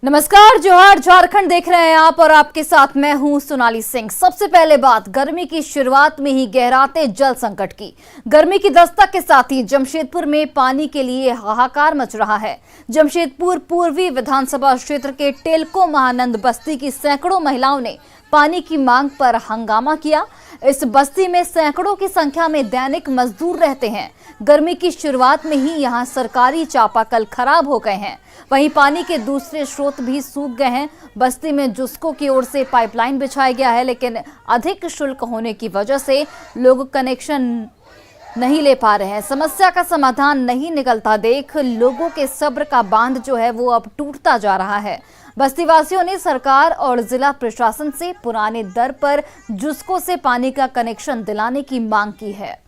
नमस्कार, जोहार। झारखंड देख रहे हैं आप और आपके साथ मैं हूं सोनाली सिंह। सबसे पहले बात गर्मी की शुरुआत में ही गहराते जल संकट की। गर्मी की दस्तक के साथ ही जमशेदपुर में पानी के लिए हाहाकार मच रहा है। जमशेदपुर पूर्वी विधानसभा क्षेत्र के टेलको महानंद बस्ती की सैकड़ों महिलाओं ने पानी की मांग पर हंगामा किया। इस बस्ती में सैकड़ों की संख्या में दैनिक मजदूर रहते हैं। गर्मी की शुरुआत में ही यहां सरकारी चापाकल खराब हो गए हैं। वहीं पानी के दूसरे स्रोत भी सूख गए हैं। बस्ती में जुस्को की ओर से पाइपलाइन बिछाया गया है, लेकिन अधिक शुल्क होने की वजह से लोग कनेक्शन नहीं ले पा रहे हैं। समस्या का समाधान नहीं निकलता देख लोगों के सब्र का बांध जो है वो अब टूटता जा रहा है। बस्तीवासियों ने सरकार और जिला प्रशासन से पुराने दर पर जुस्को से पानी का कनेक्शन दिलाने की मांग की है।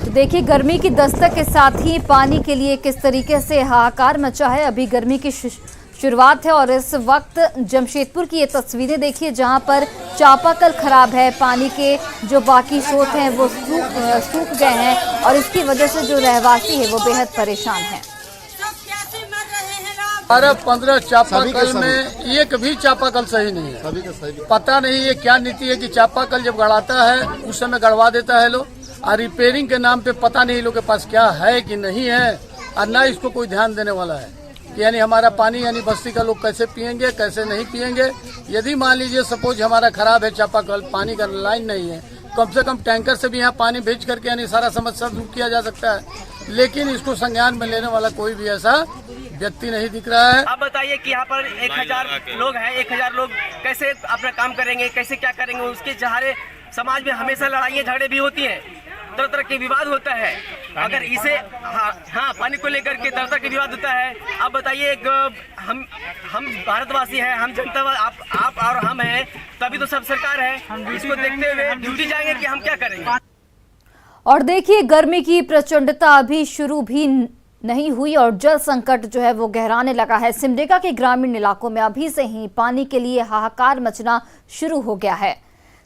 देखिए, गर्मी की दस्तक के साथ ही पानी के लिए किस तरीके से हाहाकार मचा है। अभी गर्मी की शुरुआत है और इस वक्त जमशेदपुर की ये तस्वीरें देखिए, जहां पर चापाकल खराब है। पानी के जो बाकी स्रोत हैं वो सूख गए हैं और इसकी वजह से जो रहवासी है वो बेहद परेशान है। 12-15 चापाकल में एक भी चापाकल सही नहीं है। सभी का सही पता नहीं ये क्या नीति है कि चापाकल जब गड़ाता है उस समय गड़वा देता है लोग, और रिपेयरिंग के नाम पे पता नहीं लोग के पास क्या है कि नहीं है, और ना इसको कोई ध्यान देने वाला है कि यानी हमारा पानी यानी बस्ती का लोग कैसे पिएंगे कैसे नहीं पिएंगे। यदि मान लीजिए सपोज हमारा खराब है चापाकल, पानी का लाइन नहीं है, कम से कम टैंकर से भी यहाँ पानी भेज करके यानी सारा समस्या दूर किया जा सकता है, लेकिन इसको संज्ञान में लेने वाला कोई भी ऐसा व्यक्ति नहीं दिख रहा है। आप बताइए कि यहाँ पर 1000 लोग हैं, 1000 लोग कैसे अपना काम करेंगे, कैसे क्या करेंगे। उसके सहारे समाज में हमेशा लड़ाइयाँ झगड़े भी होती हैं, तरह तरह के विवाद होता है। अगर इसे हाँ पानी को लेकर के तरह तरह के विवाद होता है। आप बताइए, हम भारतवासी हैं, हम जनता, आप और हम हैं, तभी तो सब सरकार है। इसको देखते हुए ड्यूटी जाएंगे कि हम क्या करेंगे। और देखिए, गर्मी की प्रचंडता अभी शुरू भी नहीं हुई और जल संकट जो है वो गहराने लगा है। सिमडेगा के ग्रामीण इलाकों में अभी से ही पानी के लिए हाहाकार मचना शुरू हो गया है।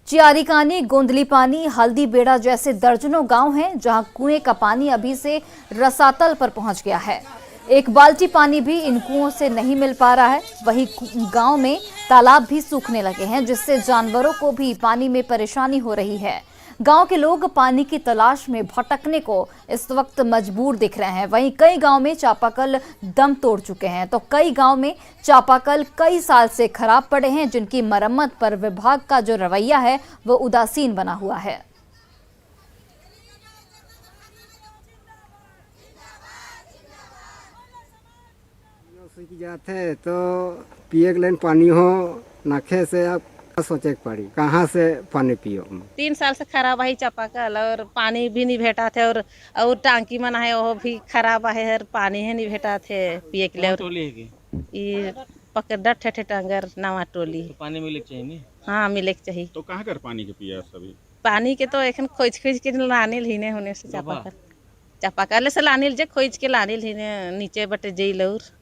चियारीकानी, गोंदली पानी, हल्दी बेड़ा जैसे दर्जनों गांव हैं जहां कुएं का पानी अभी से रसातल पर पहुंच गया है। एक बाल्टी पानी भी इन कुओं से नहीं मिल पा रहा है। वहीं गांव में तालाब भी सूखने लगे हैं, जिससे जानवरों को भी पानी में परेशानी हो रही है। गांव के लोग पानी की तलाश में भटकने को इस वक्त मजबूर दिख रहे हैं। वहीं कई गांव में चापाकल दम तोड़ चुके हैं, तो कई गांव में चापाकल कई साल से खराब पड़े हैं, जिनकी मरम्मत पर विभाग का जो रवैया है वो उदासीन बना हुआ है। सूख जाते तो पिए के लिए पानी हो नाखे से आप सोचे पड़ी कहाँ से पानी पियो। 3 साल से खराब है चापाकल और पानी भी नहीं भेटा थे, और टांकी मना है वो भी खराब है, और पानी है नहीं भेटा थे पिए के लिए। ये पकड़ ठेठे टांगर नवा टोली तो पानी मिले चाहिए नहीं? हाँ मिले चाहिए। तो कहाँ कर पानी के पिया सभी पानी के तो एक खोज के लाने लीने होने से चापाकल से लाने जे खोज के लाने लीने नीचे बटे जेल। और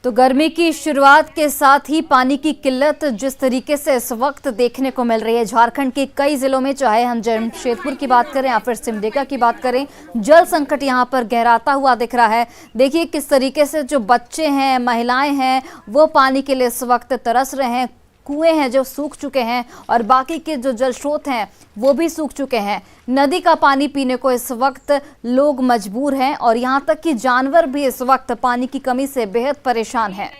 तो गर्मी की शुरुआत के साथ ही पानी की किल्लत जिस तरीके से इस वक्त देखने को मिल रही है झारखंड के कई जिलों में, चाहे हम जमशेदपुर की बात करें या फिर सिमडेगा की बात करें, जल संकट यहां पर गहराता हुआ दिख रहा है। देखिए किस तरीके से जो बच्चे हैं, महिलाएं हैं, वो पानी के लिए इस वक्त तरस रहे हैं। कुएं हैं जो सूख चुके हैं और बाकी के जो जल स्रोत हैं वो भी सूख चुके हैं। नदी का पानी पीने को इस वक्त लोग मजबूर हैं और यहाँ तक कि जानवर भी इस वक्त पानी की कमी से बेहद परेशान हैं।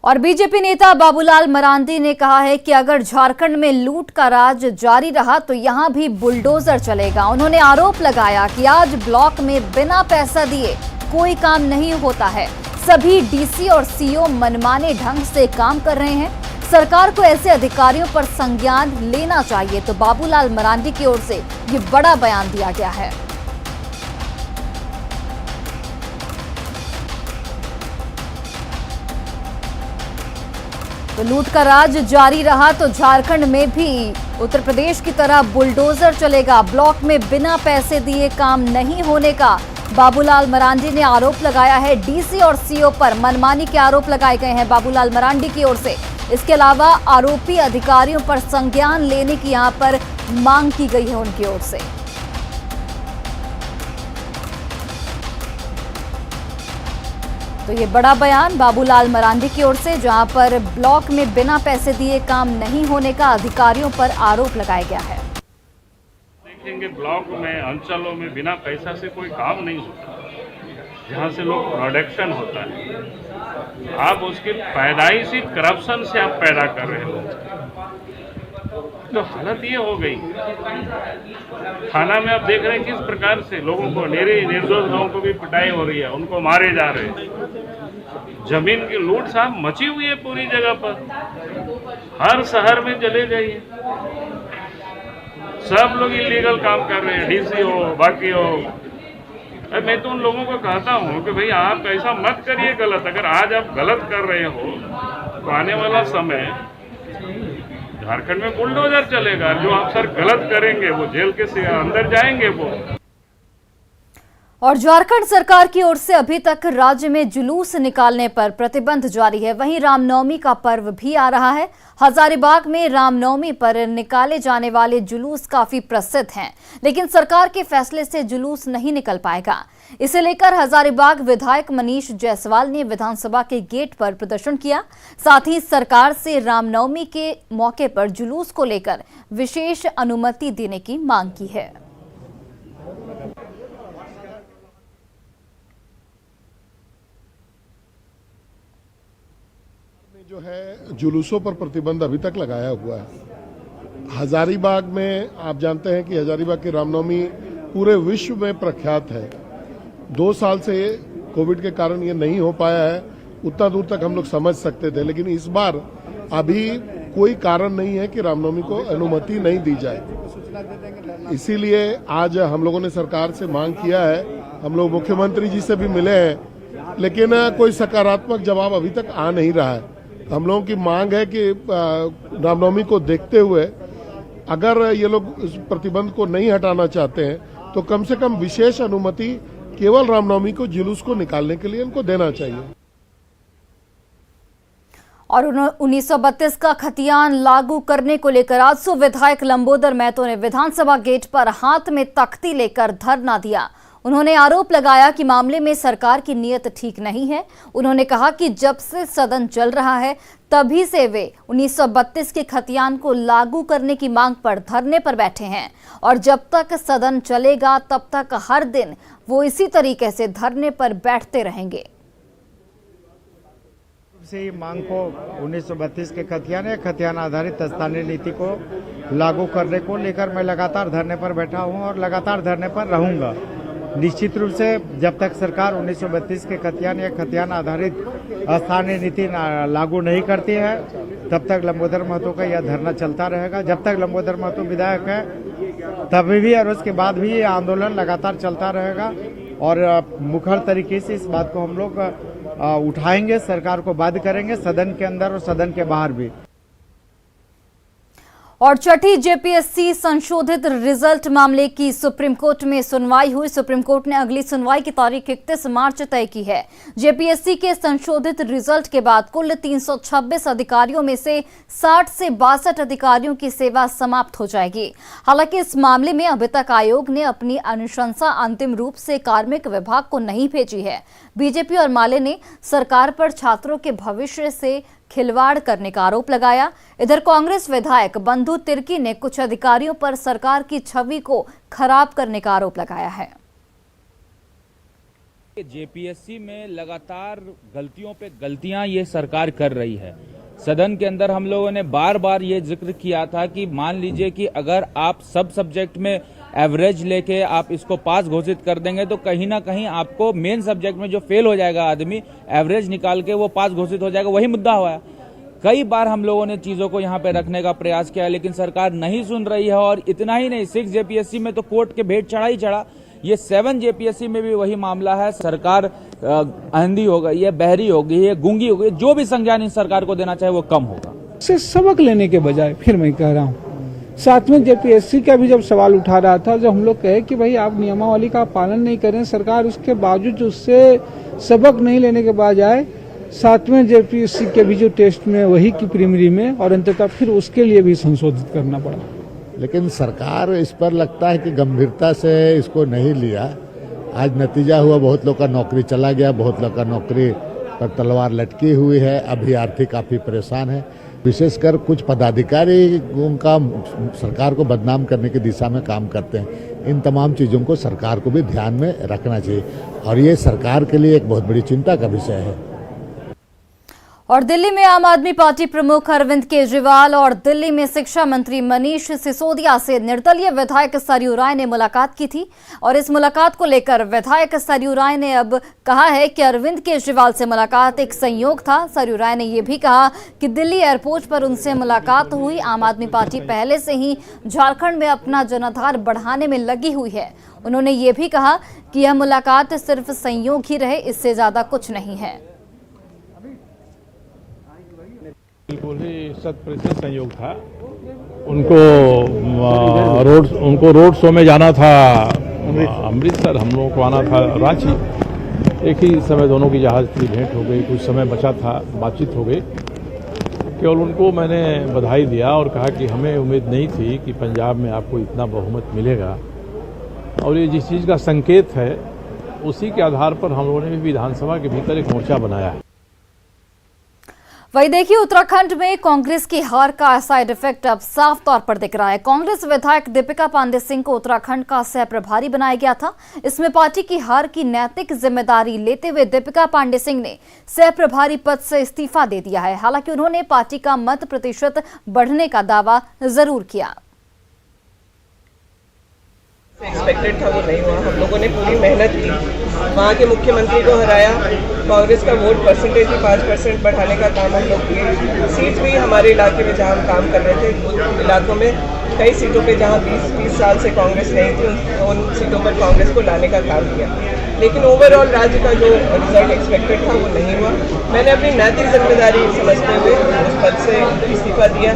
और बीजेपी नेता बाबूलाल मरांडी ने कहा है कि अगर झारखंड में लूट का राज जारी रहा तो यहां भी बुलडोजर चलेगा। उन्होंने आरोप लगाया कि आज ब्लॉक में बिना पैसा दिए कोई काम नहीं होता है। सभी डीसी और सीओ मनमाने ढंग से काम कर रहे हैं। सरकार को ऐसे अधिकारियों पर संज्ञान लेना चाहिए। तो बाबूलाल मरांडी की ओर से ये बड़ा बयान दिया गया है। तो लूट का राज जारी रहा तो झारखंड में भी उत्तर प्रदेश की तरह बुलडोजर चलेगा, ब्लॉक में बिना पैसे दिए काम नहीं होने का बाबूलाल मरांडी ने आरोप लगाया है। डीसी और सीओ पर मनमानी के आरोप लगाए गए हैं बाबूलाल मरांडी की ओर से। इसके अलावा आरोपी अधिकारियों पर संज्ञान लेने की यहां पर मांग की गई है उनकी ओर से। तो ये बड़ा बयान बाबूलाल मरांडी की ओर से, जहां पर ब्लॉक में बिना पैसे दिए काम नहीं होने का अधिकारियों पर आरोप लगाया गया है। देखेंगे ब्लॉक में, अंचलों में बिना पैसा से कोई काम नहीं होता, जहाँ से लोग प्रोडक्शन होता है। आप उसके पैदाइशी करप्शन से आप पैदा कर रहे हो, तो हालत ये हो गई। थाना में आप देख रहे हैं किस प्रकार से लोगों को, निर्दोष लोगों को भी पिटाई हो रही है, उनको मारे जा रहे हैं। जमीन की लूट साहब मची हुई है पूरी जगह पर। हर शहर में चले जाइए, सब लोग इलीगल काम कर रहे हैं, डीसी हो बाकी हो। मैं तो उन लोगों को कहता हूं कि भाई आप ऐसा मत करिए गलत। अगर आज आप गलत कर रहे हो तो आने वाला समय झारखंड में बुलडोजर चलेगा। जो अफसर गलत करेंगे वो जेल के अंदर जाएंगे वो। और झारखंड सरकार की ओर से अभी तक राज्य में जुलूस निकालने पर प्रतिबंध जारी है। वहीं रामनवमी का पर्व भी आ रहा है। हजारीबाग में रामनवमी पर निकाले जाने वाले जुलूस काफी प्रसिद्ध हैं, लेकिन सरकार के फैसले से जुलूस नहीं निकल पाएगा। इसे लेकर हजारीबाग विधायक मनीष जायसवाल ने विधानसभा के गेट पर प्रदर्शन किया। साथ ही सरकार से रामनवमी के मौके पर जुलूस को लेकर विशेष अनुमति देने की मांग की है। जो है जुलूसों पर प्रतिबंध अभी तक लगाया हुआ है। हजारीबाग में आप जानते हैं कि हजारीबाग की रामनवमी पूरे विश्व में प्रख्यात है। 2 साल से कोविड के कारण ये नहीं हो पाया है, उतना दूर तक हम लोग समझ सकते थे, लेकिन इस बार अभी कोई कारण नहीं है कि रामनवमी को अनुमति नहीं दी जाए। इसीलिए आज हम लोगों ने सरकार से मांग किया है। हम लोग मुख्यमंत्री जी से भी मिले हैं, लेकिन कोई सकारात्मक जवाब अभी तक आ नहीं रहा है। हम लोगों की मांग है कि रामनवमी को देखते हुए अगर ये लोग इस प्रतिबंध को नहीं हटाना चाहते हैं तो कम से कम विशेष अनुमति केवल रामनवमी को जुलूस को निकालने के लिए इनको देना चाहिए। और 1932 का खतियान लागू करने को लेकर आजसू विधायक लंबोदर महतो ने विधानसभा गेट पर हाथ में तख्ती लेकर धरना दिया। उन्होंने आरोप लगाया कि मामले में सरकार की नीयत ठीक नहीं है। उन्होंने कहा कि जब से सदन चल रहा है तभी से वे 1932 के खतियान को लागू करने की मांग पर धरने पर बैठे हैं और जब तक सदन चलेगा तब तक हर दिन वो इसी तरीके से धरने पर बैठते रहेंगे। से ये मांग को 1932 के खतियान या खतियान आधारित स्थानीय नीति को लागू करने को लेकर मैं लगातार धरने पर बैठा हूं और लगातार धरने पर रहूंगा। निश्चित रूप से जब तक सरकार 1932 के खतियान या खतियान आधारित स्थानीय नीति लागू नहीं करती है तब तक लंबोदर महतो का यह धरना चलता रहेगा। जब तक लंबोदर महतो विधायक है तभी भी और उसके बाद भी ये आंदोलन लगातार चलता रहेगा और मुखर तरीके से इस बात को हम लोग उठाएंगे, सरकार को बाध्य करेंगे, सदन के अंदर और सदन के बाहर भी। और छठी जेपीएससी संशोधित रिजल्ट मामले की सुप्रीम कोर्ट में सुनवाई हुई। सुप्रीम कोर्ट ने अगली सुनवाई की तारीख 31 मार्च तय की है। जेपीएससी के संशोधित रिजल्ट के बाद कुल 326 अधिकारियों में से 60 से 62 अधिकारियों की सेवा समाप्त हो जाएगी। हालांकि इस मामले में अभी तक आयोग ने अपनी अनुशंसा अंतिम रूप से कार्मिक विभाग को नहीं भेजी है। बीजेपी और माले ने सरकार पर छात्रों के भविष्य से खिलवाड़ करने का आरोप लगाया। इधर कांग्रेस विधायक बंधु तिर्की ने कुछ अधिकारियों पर सरकार की छवि को खराब करने का आरोप लगाया है। जेपीएससी में लगातार गलतियों पे गलतियां ये सरकार कर रही है। सदन के अंदर हम लोगों ने बार बार ये जिक्र किया था कि मान लीजिए कि अगर आप सब सब्जेक्ट में एवरेज लेके आप इसको पास घोषित कर देंगे तो कहीं ना कहीं आपको मेन सब्जेक्ट में जो फेल हो जाएगा आदमी, एवरेज निकाल के वो पास घोषित हो जाएगा। वही मुद्दा हुआ है। कई बार हम लोगों ने चीजों को यहाँ पे रखने का प्रयास किया लेकिन सरकार नहीं सुन रही है। और इतना ही नहीं, 6 जेपीएससी में तो कोर्ट के भेंट चढ़ा ही चढ़ा, ये 7 जेपीएससी में भी वही मामला है। सरकार अंधी हो गई है, बहरी हो गई है, गूंगी हो गई। जो भी संज्ञान इस सरकार को देना चाहे वो कम होगा। से सबक लेने के बजाय फिर मैं कह रहा हूँ साथ में जेपीएससी का भी जब सवाल उठा रहा था, जब हम लोग कहे कि भाई आप नियमावली का पालन नहीं करें, सरकार उसके बावजूद उससे सबक नहीं लेने के बजाय साथ में जेपीएससी के भी जो टेस्ट में वही की प्रीलिमिनरी में और अंततः फिर उसके लिए भी संशोधित करना पड़ा। लेकिन सरकार इस पर लगता है कि गंभीरता से इसको नहीं लिया। आज नतीजा हुआ, बहुत लोग का नौकरी चला गया, बहुत लोग का नौकरी पर तलवार लटकी हुई है, अभ्यर्थी काफी परेशान है। विशेषकर कुछ पदाधिकारी उनका सरकार को बदनाम करने की दिशा में काम करते हैं। इन तमाम चीज़ों को सरकार को भी ध्यान में रखना चाहिए और ये सरकार के लिए एक बहुत बड़ी चिंता का विषय है। और दिल्ली में आम आदमी पार्टी प्रमुख अरविंद केजरीवाल और दिल्ली में शिक्षा मंत्री मनीष सिसोदिया से निर्दलीय विधायक सरयू राय ने मुलाकात की थी और इस मुलाकात को लेकर विधायक सरयू राय ने अब कहा है कि अरविंद केजरीवाल से मुलाकात एक संयोग था। सरयू राय ने यह भी कहा कि दिल्ली एयरपोर्ट पर उनसे मुलाकात हुई। आम आदमी पार्टी पहले से ही झारखंड में अपना जनाधार बढ़ाने में लगी हुई है। उन्होंने ये भी कहा कि यह मुलाकात सिर्फ संयोग ही रहे, इससे ज्यादा कुछ नहीं है। बिल्कुल ही 100% संयोग था। उनको रोड शो में जाना था अमृतसर, हम लोगों को आना था रांची। एक ही समय दोनों की जहाज की भेंट हो गई, कुछ समय बचा था, बातचीत हो गई। केवल उनको मैंने बधाई दिया और कहा कि हमें उम्मीद नहीं थी कि पंजाब में आपको इतना बहुमत मिलेगा और ये जिस चीज़ का संकेत है उसी के आधार पर हम लोगों ने भी विधानसभा के भीतर एक मोर्चा बनाया है। वही देखिए, उत्तराखंड में कांग्रेस की हार का साइड इफेक्ट अब साफ तौर पर दिख रहा है। कांग्रेस विधायक दीपिका पांडे सिंह को उत्तराखंड का सह प्रभारी बनाया गया था। इसमें पार्टी की हार की नैतिक जिम्मेदारी लेते हुए दीपिका पांडे सिंह ने सह प्रभारी पद से इस्तीफा दे दिया है। हालांकि उन्होंने पार्टी का मत प्रतिशत बढ़ने का दावा जरूर किया। एक्सपेक्टेड था वो नहीं हुआ। हम लोगों ने पूरी मेहनत की, वहाँ के मुख्यमंत्री को हराया, कांग्रेस का वोट परसेंटेज भी 5% बढ़ाने का काम हम लोग किए। सीट भी हमारे इलाके में जहाँ हम काम कर रहे थे, उन इलाकों में कई सीटों पे जहाँ 20 साल से कांग्रेस नहीं थी, उन सीटों पर कांग्रेस को लाने का काम किया। लेकिन ओवरऑल राज्य का जो रिजल्ट एक्सपेक्टेड था वो नहीं हुआ। मैंने अपनी नैतिक जिम्मेदारी समझते हुए उस पद से इस्तीफा दिया।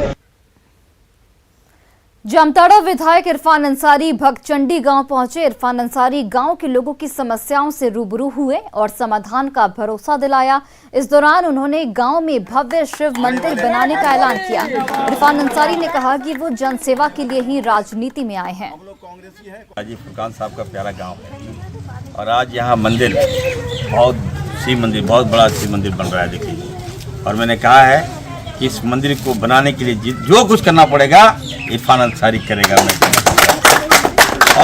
जामताड़ा विधायक इरफान अंसारी भगचंडी गांव पहुंचे। इरफान अंसारी गांव के लोगों की समस्याओं से रूबरू हुए और समाधान का भरोसा दिलाया। इस दौरान उन्होंने गांव में भव्य शिव मंदिर बनाने का ऐलान किया। इरफान अंसारी ने कहा कि वो जनसेवा के लिए ही राजनीति में आए हैं। हाजी फुरकान साहब का प्यारा गाँव है और आज यहाँ मंदिर बहुत बड़ा शिव मंदिर बन रहा है। देखिए, और मैंने कहा है कि इस मंदिर को बनाने के लिए जो कुछ करना पड़ेगा इरफान अंसारी करेगा। मैं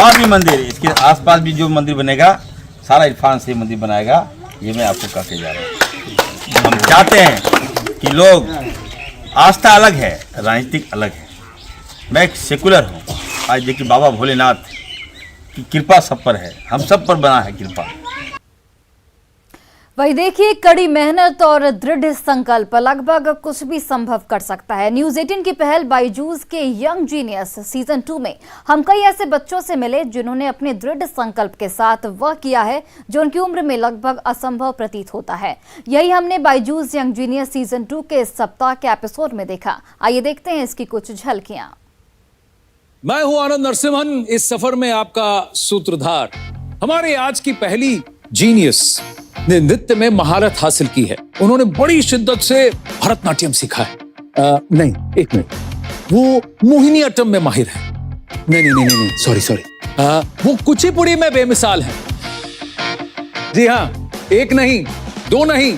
और भी मंदिर, इसके आसपास भी जो मंदिर बनेगा सारा इरफान से मंदिर बनाएगा। ये मैं आपको कहते जा रहा हूँ। हम चाहते हैं कि लोग, आस्था अलग है, राजनीतिक अलग है। मैं एक सेकुलर हूँ। आज देखिए, बाबा भोलेनाथ की कृपा सब पर है, हम सब पर बना है कृपा। वही देखिए, कड़ी मेहनत और दृढ़ संकल्प लगभग कुछ भी संभव कर सकता है। न्यूज़ 18 की पहल बायजूस के यंग जीनियस सीजन 2 में हम कई ऐसे बच्चों से मिले जिन्होंने अपने दृढ़ संकल्प के साथ वह किया है जो उनकी उम्र में लगभग असंभव प्रतीत होता है। यही हमने बायजूस यंग जीनियस सीजन 2 के इस सप्ताह के एपिसोड में देखा। आइए देखते हैं इसकी कुछ झलकियां। मैं हूं आनंद नरसिम्हन, इस सफर में आपका सूत्रधार। हमारे आज की पहली जीनियस ने नृत्य में महारत हासिल की है। उन्होंने बड़ी शिद्दत से भरतनाट्यम सीखा है। नहीं, एक मिनट, वो मोहिनी अट्टम में माहिर है। नहीं, सॉरी, वो कुचिपुड़ी में बेमिसाल है। जी हाँ, एक नहीं, दो नहीं,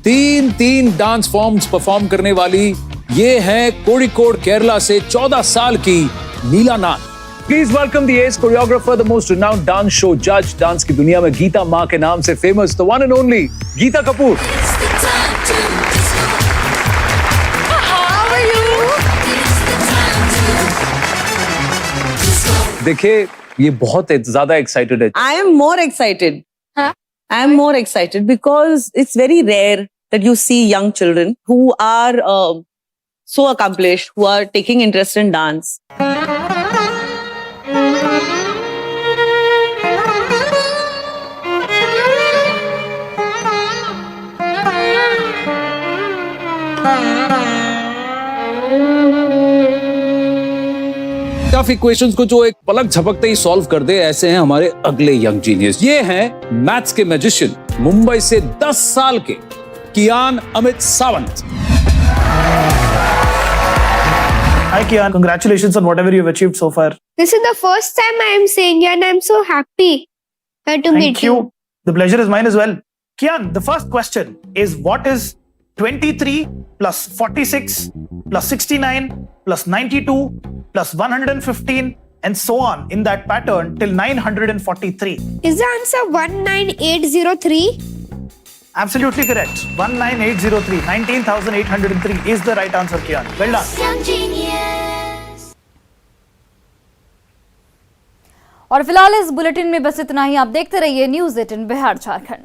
तीन डांस फॉर्म्स परफॉर्म करने वाली ये है कोड़िकोड केरला से 14 साल की नीला नाथ। Please welcome the ace choreographer, the most renowned dance show judge, dance की दुनिया में गीता माँ के नाम से famous, the one and only Geeta Kapoor. देखिए, ये बहुत ज्यादा एक्साइटेड है। I am more excited. I am more excited because it's very rare that you see young children who are so accomplished, who are taking interest in dance. Tough equations को जो एक पलक झपकते ही solve कर दे, ऐसे हैं हमारे अगले यंग जीनियस। ये हैं मैथ्स के मैजिशियन, मुंबई से 10 साल के कियान Amit Sawant. Hi Kian, congratulations on whatever you've achieved so far. This is the first time I am seeing you and I am so happy to meet you. The pleasure is mine as well. Kian, the first question is what is 23 plus 46 plus 69 plus 92 plus 115 and so on in that pattern till 943? Is the answer 19803? Absolutely correct. 19803. 19,803 is the right answer, Kian. Well done. और फिलहाल इस bulletin में बस इतना ही। आप देखते रहिए news 18 Bihar Jharkhand.